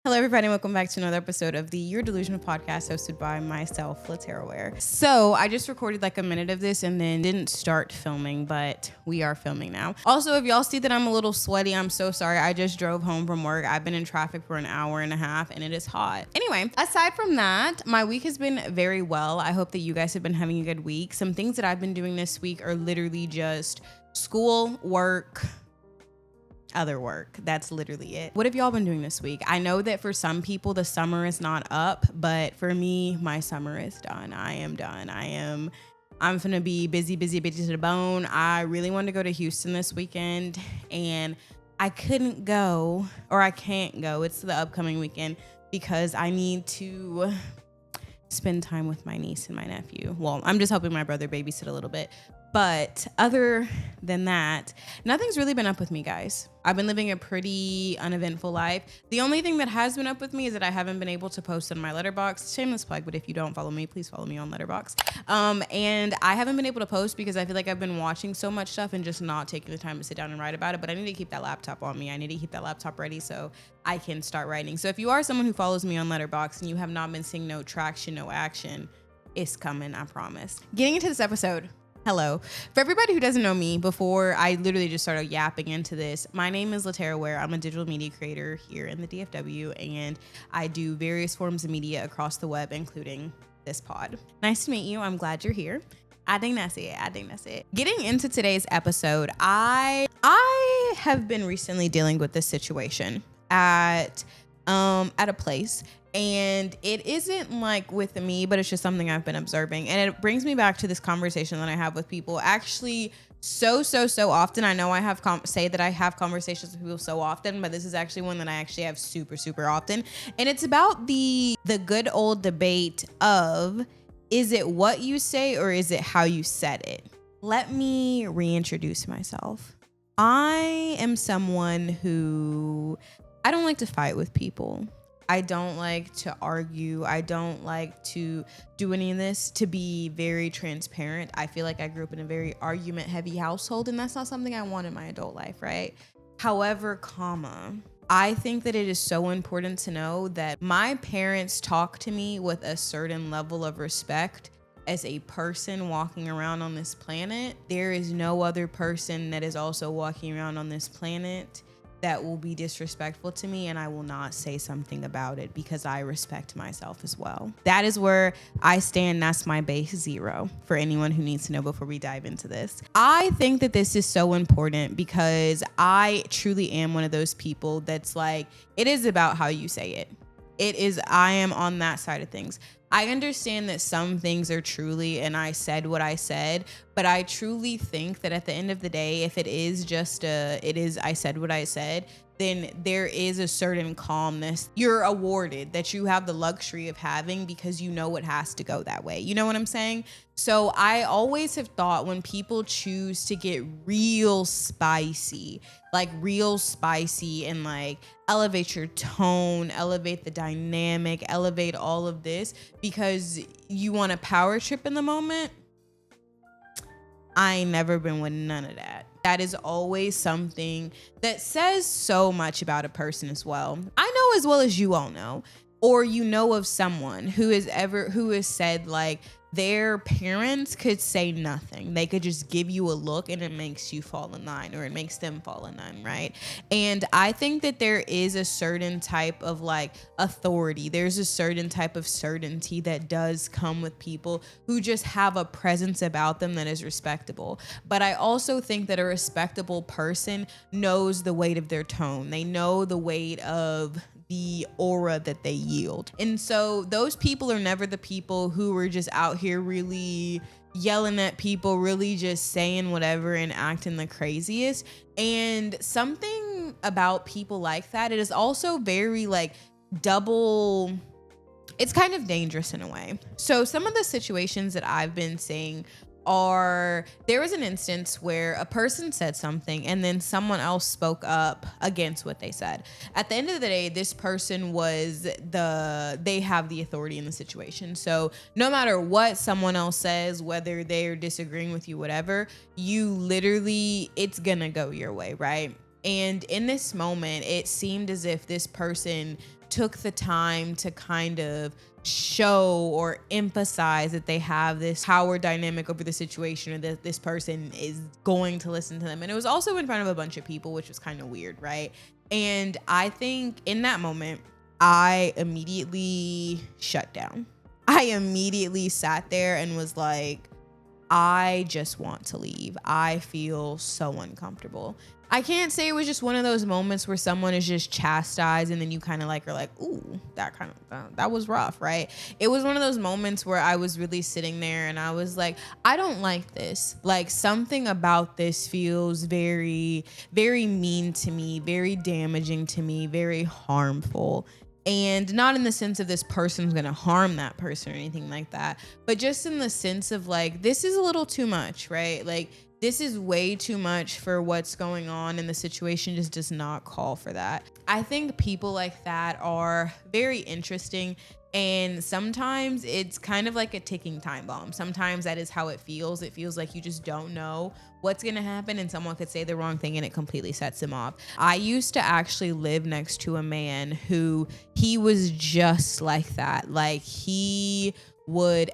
Hello, everybody. Welcome back to another episode of the You're Delusional podcast hosted by myself, LaTerra Wair. So I just recorded like a minute of this and then didn't start filming, but we are filming now. Also, if y'all see that I'm a little sweaty, I'm so sorry. I just drove home from work. I've been in traffic for an hour and a half and it is hot. Anyway, aside from that, my week has been very well. I hope that you guys have been having a good week. Some things that I've been doing this week are literally just school, work, other work. That's literally it. What have y'all been doing this week? I know that for some people the summer is not up, but for me, my summer is done. I am done. I'm gonna be busy to the bone. I really wanted to go to Houston this weekend and I couldn't go, or I can't go. It's the upcoming weekend because I need to spend time with my niece and my nephew. Well, I'm just helping my brother babysit a little bit. But other than that, nothing's really been up with me, guys. I've been living a pretty uneventful life. The only thing that has been up with me is that I haven't been able to post on my Letterboxd. Shameless plug, but if you don't follow me, please follow me on Letterboxd. And I haven't been able to post because I feel like I've been watching so much stuff and just not taking the time to sit down and write about it. But I need to keep that laptop on me. I need to keep that laptop ready so I can start writing. So if you are someone who follows me on Letterboxd and you have not been seeing no traction, no action, it's coming, I promise. Getting into this episode. Hello. For everybody who doesn't know me, before I literally just started yapping into this, my name is LaTerra Wair. I'm a digital media creator here in the DFW, and I do various forms of media across the web, including this pod. Nice to meet you. I'm glad you're here. I think that's it. Getting into today's episode, I have been recently dealing with this situation at a place. And it isn't like with me, but it's just something I've been observing. And it brings me back to this conversation that I have with people actually so often. I know I have say that I have conversations with people so often, but this is actually one that I actually have super often. And it's about the good old debate of, is it what you say or is it how you said it? Let me reintroduce myself. I am someone who, I don't like to fight with people. I don't like to argue. I don't like to do any of this. To be very transparent, I feel like I grew up in a very argument-heavy household, and that's not something I want in my adult life, right? However, I think that it is so important to know that my parents talk to me with a certain level of respect as a person walking around on this planet. There is no other person that is also walking around on this planet that will be disrespectful to me, and I will not say something about it because I respect myself as well. That is where I stand. That's my base zero for anyone who needs to know before we dive into this. I think that this is so important because I truly am one of those people that's like, it is about how you say it. I am on that side of things. I understand that some things are truly, and I said what I said, but I truly think that at the end of the day, if it is just I said what I said, then there is a certain calmness you're awarded that you have the luxury of having because you know it has to go that way. You know what I'm saying? So I always have thought when people choose to get real spicy and like elevate your tone, elevate the dynamic, elevate all of this because you want a power trip in the moment. I ain't never been with none of that. That is always something that says so much about a person as well. I know as well as you all know, or you know of someone who has said like their parents could say nothing. They could just give you a look and it makes you fall in line, or it makes them fall in line, right? And I think that there is a certain type of like authority. There's a certain type of certainty that does come with people who just have a presence about them that is respectable. But I also think that a respectable person knows the weight of their tone. They know the weight of the aura that they yield. And so those people are never the people who are just out here really yelling at people, really just saying whatever and acting the craziest. And something about people like that, it is also very like it's kind of dangerous in a way. So some of the situations that I've been seeing there was an instance where a person said something and then someone else spoke up against what they said. At the end of the day, this person they have the authority in the situation. So no matter what someone else says, whether they're disagreeing with you, whatever, it's gonna go your way, right? And in this moment, it seemed as if this person took the time to kind of show or emphasize that they have this power dynamic over the situation, or that this person is going to listen to them. And it was also in front of a bunch of people, which was kind of weird, right? And I think in that moment, I immediately shut down. I immediately sat there and was like, I just want to leave. I feel so uncomfortable. I can't say it was just one of those moments where someone is just chastised and then you kind of like are like, ooh, that was rough, right? It was one of those moments where I was really sitting there and I was like, I don't like this. Like, something about this feels very, very mean to me, very damaging to me, very harmful. And not in the sense of this person's going to harm that person or anything like that, but just in the sense of like, this is a little too much, right? Like, this is way too much for what's going on, and the situation just does not call for that. I think people like that are very interesting, and sometimes it's kind of like a ticking time bomb. Sometimes that is how it feels. It feels like you just don't know what's going to happen, and someone could say the wrong thing and it completely sets them off. I used to actually live next to a man who, he was just like that. Like,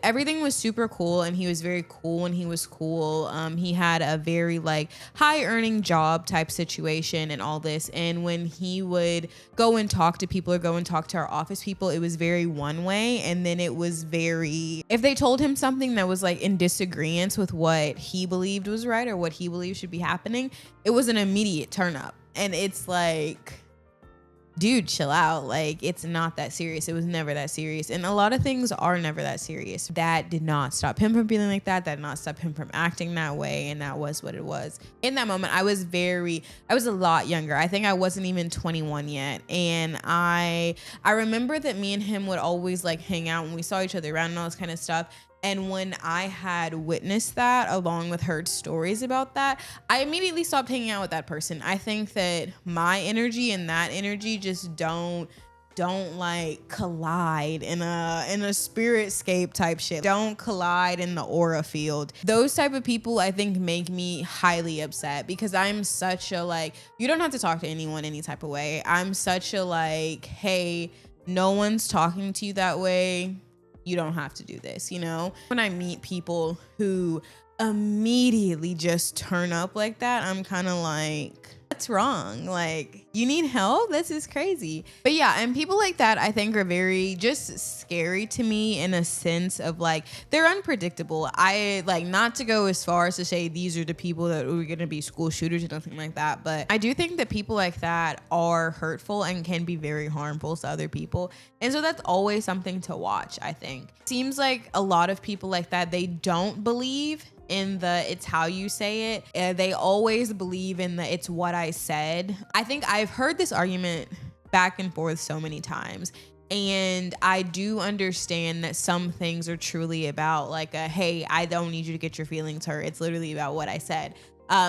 everything was super cool, and he was very cool when he was cool. He had a very like high earning job type situation and all this. And when he would go and talk to people or go and talk to our office people, it was very one way. And then it was very, if they told him something that was like in disagreement with what he believed was right or what he believed should be happening, it was an immediate turn up. And it's like, dude, chill out. Like, it's not that serious. It was never that serious. And a lot of things are never that serious. That did not stop him from feeling like that. That did not stop him from acting that way. And that was what it was. In that moment, I was a lot younger. I think I wasn't even 21 yet. And I remember that me and him would always like hang out when we saw each other around and all this kind of stuff. And when I had witnessed that, along with heard stories about that, I immediately stopped hanging out with that person. I think that my energy and that energy just don't like collide in a spirit scape type shit. Don't collide in the aura field. Those type of people, I think, make me highly upset, because I'm such a like, you don't have to talk to anyone any type of way. I'm such a like, hey, no one's talking to you that way. You don't have to do this, you know? When I meet people who immediately just turn up like that, I'm kind of like, what's wrong? Like, you need help? This is crazy. But yeah, and people like that, I think, are very just scary to me in a sense of like, they're unpredictable. I like, not to go as far as to say these are the people that are going to be school shooters or nothing like that, but I do think that people like that are hurtful and can be very harmful to other people. And so that's always something to watch, I think. Seems like a lot of people like that, they don't believe in the it's how you say it. They always believe in the it's what I said. I think I've heard this argument back and forth so many times. And I do understand that some things are truly about like hey, I don't need you to get your feelings hurt. It's literally about what I said.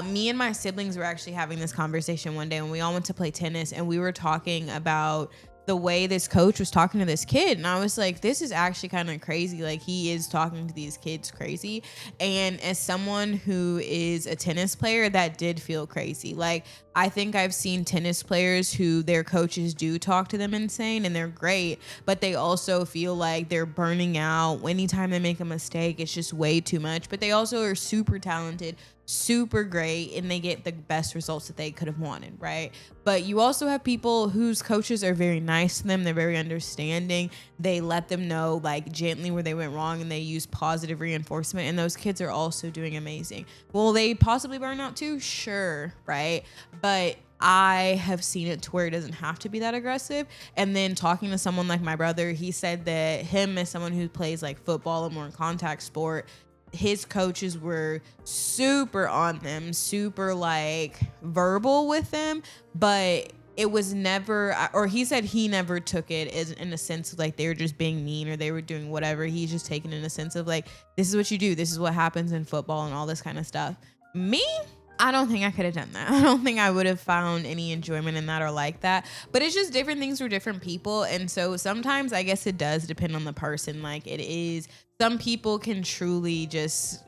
Me and my siblings were actually having this conversation one day when we all went to play tennis, and we were talking about the way this coach was talking to this kid. And I was like, this is actually kind of crazy. Like, he is talking to these kids crazy. And as someone who is a tennis player, that did feel crazy. Like, I think I've seen tennis players who their coaches do talk to them insane, and they're great, but they also feel like they're burning out. Anytime they make a mistake, it's just way too much. But they also are super talented, super great, and they get the best results that they could have wanted, right? But you also have people whose coaches are very nice to them. They're very understanding. They let them know like gently where they went wrong, and they use positive reinforcement, and those kids are also doing amazing. Will they possibly burn out too? Sure, right? But I have seen it to where it doesn't have to be that aggressive. And then talking to someone like my brother, he said that him, as someone who plays like football and more in contact sport, his coaches were super on them, super like verbal with them, but it was never, or he said he never took it as in a sense of like they were just being mean or they were doing whatever. He's just taken it in a sense of like, this is what you do. This is what happens in football and all this kind of stuff. Me, I don't think I could have done that. I don't think I would have found any enjoyment in that or like that. But it's just different things for different people. And so sometimes I guess it does depend on the person. Like it is, some people can truly just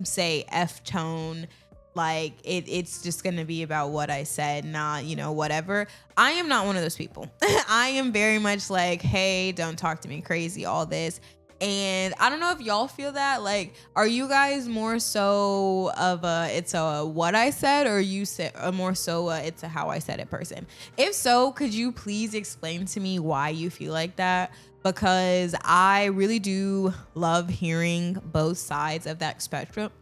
say F tone Like it's just going to be about what I said, not, whatever. I am not one of those people. I am very much like, hey, don't talk to me crazy, all this. And I don't know if y'all feel that. Like, are you guys more so of it's a what I said, or you said more so it's a how I said it person? If so, could you please explain to me why you feel like that? Because I really do love hearing both sides of that spectrum.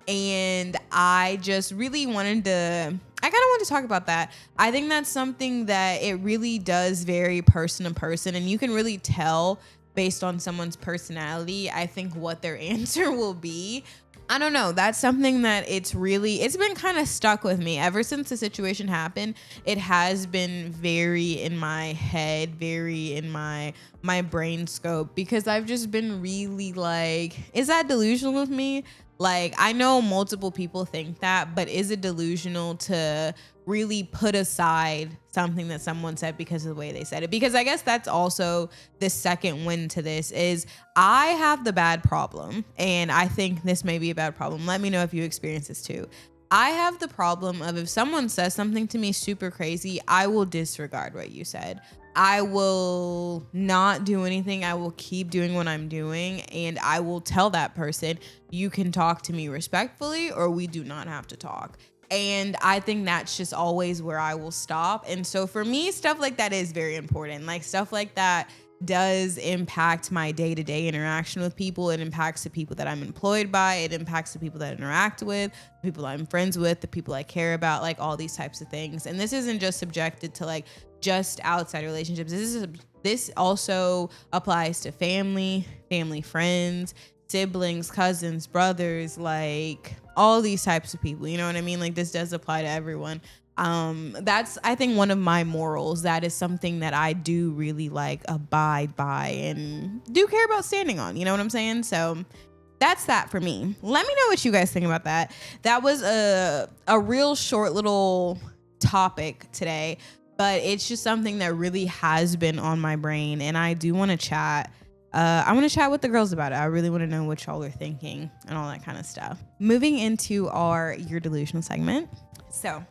And I just really wanted to talk about that. I think that's something that it really does vary person to person, and you can really tell based on someone's personality, I think, what their answer will be. I don't know. That's something that it's been kind of stuck with me ever since the situation happened. It has been very in my head, very in my brain scope, because I've just been really like, is that delusional of me? Like, I know multiple people think that, but is it delusional to really put aside something that someone said because of the way they said it? Because I guess that's also the second win to this is I have the bad problem, and I think this may be a bad problem. Let me know if you experience this too. I have the problem of if someone says something to me super crazy, I will disregard what you said. I will not do anything. I will keep doing what I'm doing, and I will tell that person, you can talk to me respectfully or we do not have to talk. And I think that's just always where I will stop. And so for me, stuff like that is very important. Like, stuff like that does impact my day-to-day interaction with people. It impacts the people that I'm employed by. It impacts the people that I interact with, the people I'm friends with, the people I care about, like all these types of things. And this isn't just subjected to like just outside relationships. This also applies to family, friends, siblings, cousins, brothers, like all these types of people. You know what I mean? Like, this does apply to everyone. That's, I think, one of my morals. That is something that I do really like abide by and do care about standing on. You know what I'm saying? So that's that for me. Let me know what you guys think about that. That was a real short little topic today, but it's just something that really has been on my brain, and I do want to chat. I want to chat with the girls about it. I really want to know what y'all are thinking and all that kind of stuff. Moving into our You're Delusional segment. So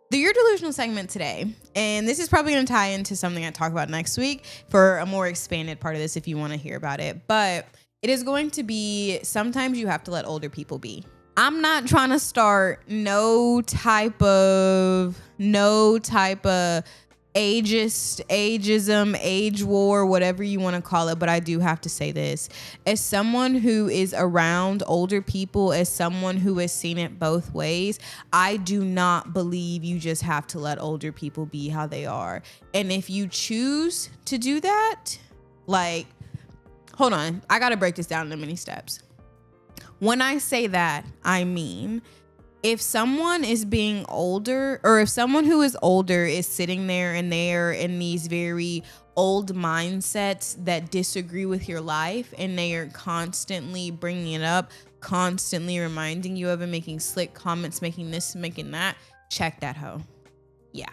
the You're Delusional segment today, and this is probably going to tie into something I talk about next week for a more expanded part of this if you want to hear about it, but it is going to be, sometimes you have to let older people be. I'm not trying to start no type of ageism, age war, whatever you want to call it. But I do have to say this. As someone who is around older people, as someone who has seen it both ways, I do not believe you just have to let older people be how they are. And if you choose to do that, like, hold on, I got to break this down into many steps. When I say that, I mean, if someone is being older, or if someone who is older is sitting there and they're in these very old mindsets that disagree with your life, and they are constantly bringing it up, constantly reminding you of it, making slick comments, making this, making that, check that hoe. Yeah.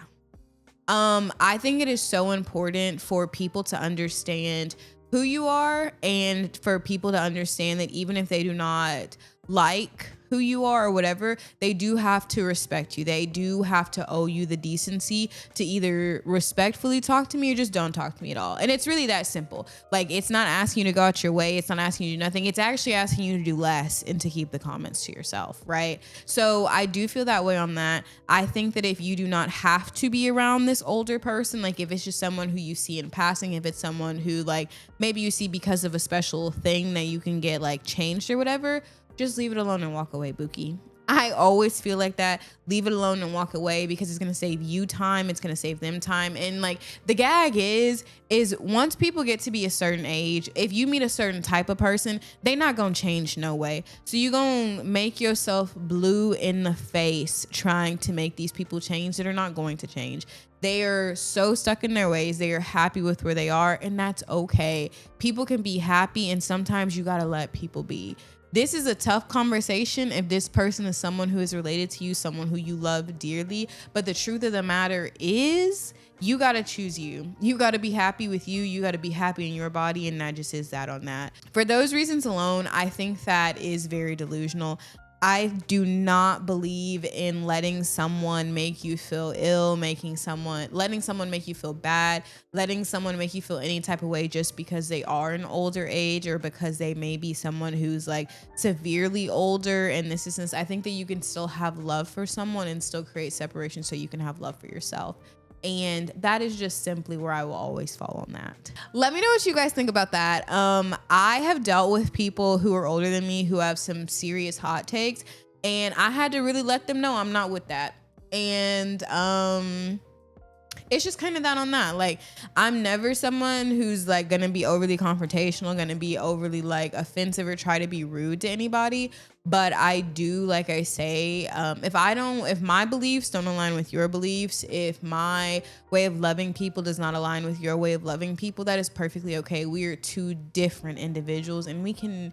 I think it is so important for people to understand who you are, and for people to understand that even if they do not like who you are or whatever, they do have to respect you. They do have to owe you the decency to either respectfully talk to me or just don't talk to me at all. And it's really that simple. Like, it's not asking you to go out your way. It's not asking you to do nothing. It's actually asking you to do less and to keep the comments to yourself, right? So I do feel that way on that. I think that if you do not have to be around this older person, like if it's just someone who you see in passing, if it's someone who like maybe you see because of a special thing that you can get like changed or whatever, just leave it alone and walk away, Bookie. I always feel like that. Leave it alone and walk away, because it's going to save you time. It's going to save them time. And like the gag is once people get to be a certain age, if you meet a certain type of person, they not going to change no way. So you going to make yourself blue in the face trying to make these people change that are not going to change. They are so stuck in their ways. They are happy with where they are, and that's okay. People can be happy, and sometimes you got to let people be. This is a tough conversation if this person is someone who is related to you, someone who you love dearly. But the truth of the matter is, you got to choose you. You got to be happy with you. You got to be happy in your body. And that just is that on that. For those reasons alone, I think that is very delusional. I do not believe in letting someone make you feel ill, letting someone make you feel bad, letting someone make you feel any type of way just because they are an older age or because they may be someone who's like severely older. In this instance, I think that you can still have love for someone and still create separation so you can have love for yourself. And that is just simply where I will always fall on that. Let me know what you guys think about that. I have dealt with people who are older than me who have some serious hot takes, and I had to really let them know I'm not with that. And it's just kind of that on that. Like, I'm never someone who's like gonna be overly confrontational, gonna be overly like offensive or try to be rude to anybody. But I do, like I say, if my beliefs don't align with your beliefs, if my way of loving people does not align with your way of loving people, that is perfectly okay. We are two different individuals and we can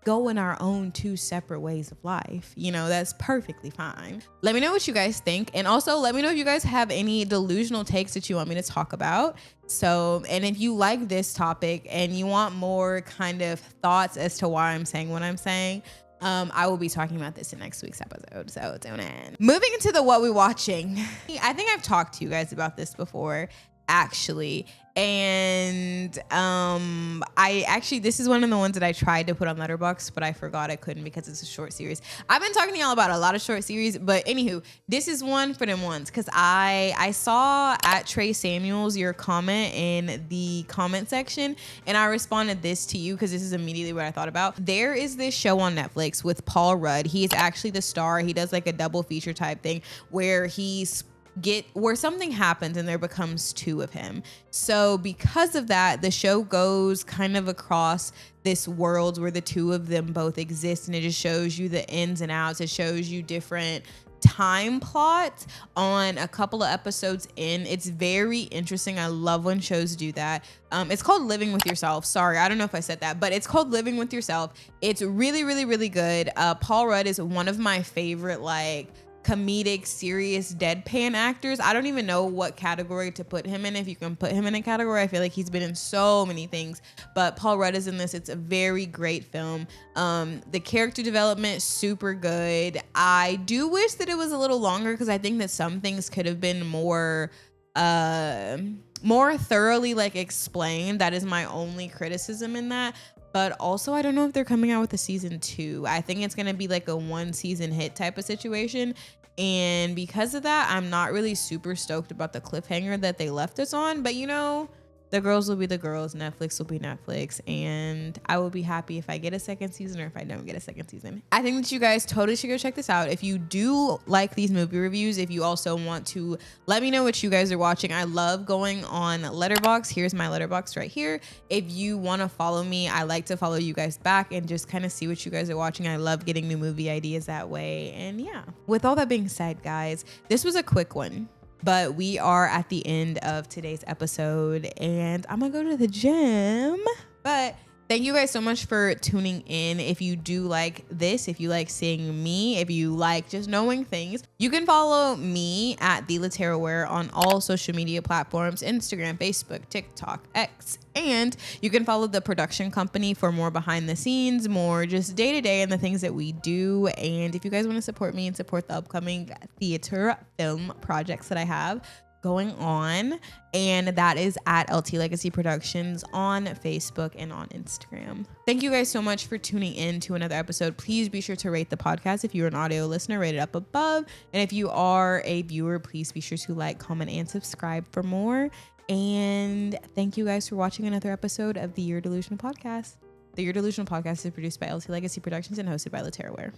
go in our own two separate ways of life. You know, that's perfectly fine. Let me know what you guys think. And also let me know if you guys have any delusional takes that you want me to talk about. So, and if you like this topic and you want more kind of thoughts as to why I'm saying what I'm saying, I will be talking about this in next week's episode. So tune in. Moving into the what we watching. I think I've talked to you guys about this before, actually. And this is one of the ones that I tried to put on Letterboxd, but I forgot I couldn't because it's a short series. I've been talking to y'all about a lot of short series, but anywho, this is one for them ones because I saw at Trey Samuels your comment in the comment section, and I responded this to you because this is immediately what I thought about. There is this show on Netflix with Paul Rudd. He is actually the star. He does like a double feature type thing where where something happens and there becomes two of him. So because of that, the show goes kind of across this world where the two of them both exist, and it just shows you the ins and outs. It shows you different time plots on a couple of episodes in. It's very interesting. I love when shows do that. It's called Living with Yourself. Sorry, I don't know if I said that, but it's called Living with Yourself. It's really, really, really good. Paul Rudd is one of my favorite, like, comedic, serious, deadpan actors. I don't even know what category to put him in. If you can put him in a category, I feel like he's been in so many things, but Paul Rudd is in this. It's a very great film. The character development, super good. I do wish that it was a little longer because I think that some things could have been more thoroughly like explained. That is my only criticism in that. But also, I don't know if they're coming out with a season 2. I think it's going to be like a one season hit type of situation. And because of that, I'm not really super stoked about the cliffhanger that they left us on. But you know, the girls will be the girls. Netflix will be Netflix. And I will be happy if I get a second season or if I don't get a second season. I think that you guys totally should go check this out. If you do like these movie reviews, if you also want to let me know what you guys are watching. I love going on Letterboxd. Here's my Letterboxd right here. If you want to follow me, I like to follow you guys back and just kind of see what you guys are watching. I love getting new movie ideas that way. And yeah, with all that being said, guys, this was a quick one. But we are at the end of today's episode and I'm gonna go to the gym. But thank you guys so much for tuning in. If you do like this, if you like seeing me, if you like just knowing things, you can follow me at the LaTerra Wair on all social media platforms, Instagram, Facebook, TikTok, X. And you can follow the production company for more behind the scenes, more just day to day and the things that we do. And if you guys want to support me and support the upcoming theater film projects that I have going on, and that is at LT Legacy Productions on Facebook and on Instagram. Thank you guys so much for tuning in to another episode. Please be sure to rate the podcast. If you're an audio listener, rate it up above. And if you are a viewer, please be sure to like, comment, and subscribe for more. And thank you guys for watching another episode of the You're Delusional podcast. The You're Delusional podcast is produced by LT Legacy Productions and hosted by LaTerra Wair.